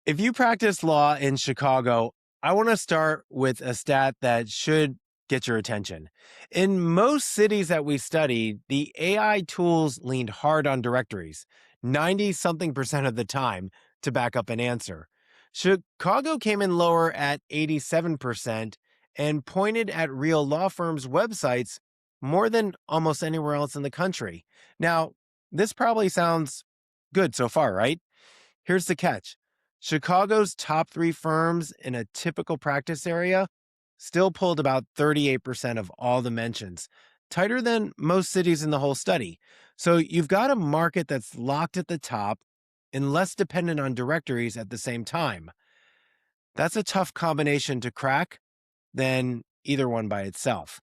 If you practice law in Chicago, I want to start with a stat that should get your attention. In most cities that we studied, the AI tools leaned hard on directories, 90 something percent of the time, to back up an answer. Chicago came in lower at 87% and pointed at real law firms' websites more than almost anywhere else in the country. Now, this probably sounds good so far, right? Here's the catch: Chicago's top three firms in a typical practice area still pulled about 38% of all the mentions, tighter than most cities in the whole study. So you've got a market that's locked at the top and less dependent on directories at the same time. That's a tough combination to crack than either one by itself.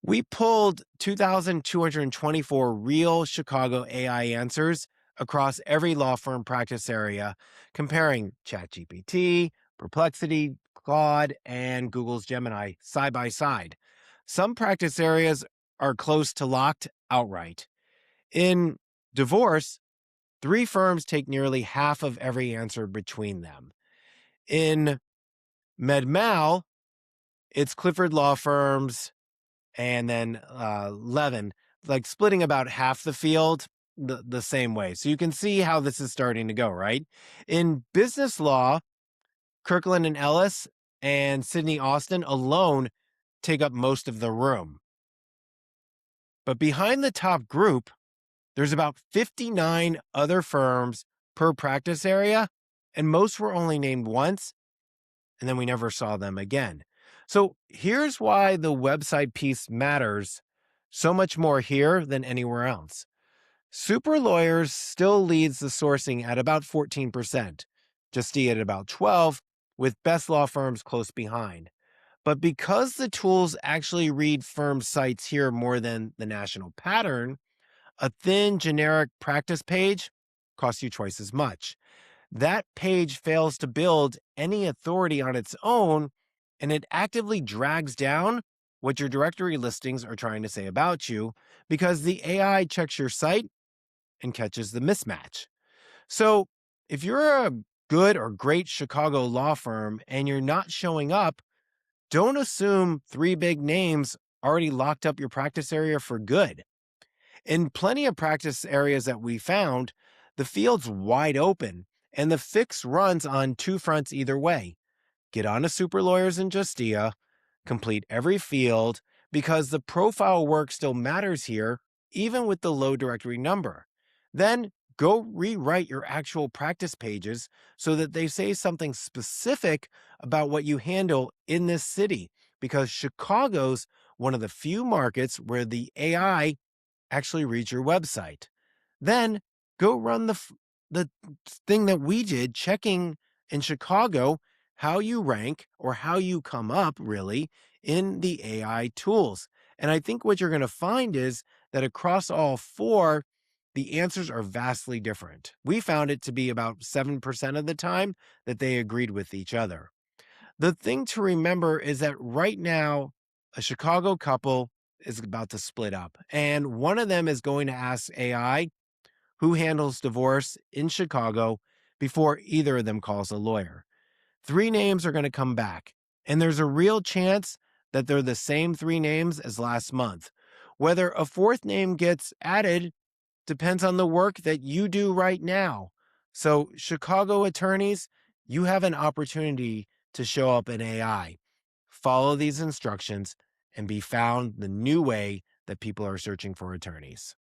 We pulled 2,224 real Chicago AI answers across every law firm practice area, comparing ChatGPT, Perplexity, Claude, and Google's Gemini side by side. Some practice areas are close to locked outright. In divorce, three firms take nearly half of every answer between them. In MedMal, it's Clifford Law Firms, and then Levin, like splitting about half the field the same way. So you can see how this is starting to go, right? In business law, Kirkland and Ellis and Sydney Austin alone take up most of the room. But behind the top group, there's about 59 other firms per practice area, and most were only named once, and then we never saw them again. So here's why the website piece matters so much more here than anywhere else. Super Lawyers still leads the sourcing at about 14%, Justia at about 12, with best law firms close behind. But because the tools actually read firm sites here more than the national pattern, a thin generic practice page costs you twice as much. That page fails to build any authority on its own, and it actively drags down what your directory listings are trying to say about you because the AI checks your site and catches the mismatch. So, if you're a good or great Chicago law firm and you're not showing up, don't assume three big names already locked up your practice area for good. In plenty of practice areas that we found, the field's wide open and the fix runs on two fronts either way. Get on to Super Lawyers and Justia, complete every field because the profile work still matters here, even with the low directory number. Then go rewrite your actual practice pages so that they say something specific about what you handle in this city, because Chicago's one of the few markets where the AI actually reads your website. Then go run the thing that we did, checking in Chicago how you rank or how you come up really in the AI tools. And I think what you're going to find is that across all four, the answers are vastly different. We found it to be about 7% of the time that they agreed with each other. The thing to remember is that right now, a Chicago couple is about to split up, and one of them is going to ask AI who handles divorce in Chicago before either of them calls a lawyer. Three names are going to come back, and there's a real chance that they're the same three names as last month. Whether a fourth name gets added depends on the work that you do right now. So, Chicago attorneys, you have an opportunity to show up in AI. Follow these instructions and be found the new way that people are searching for attorneys.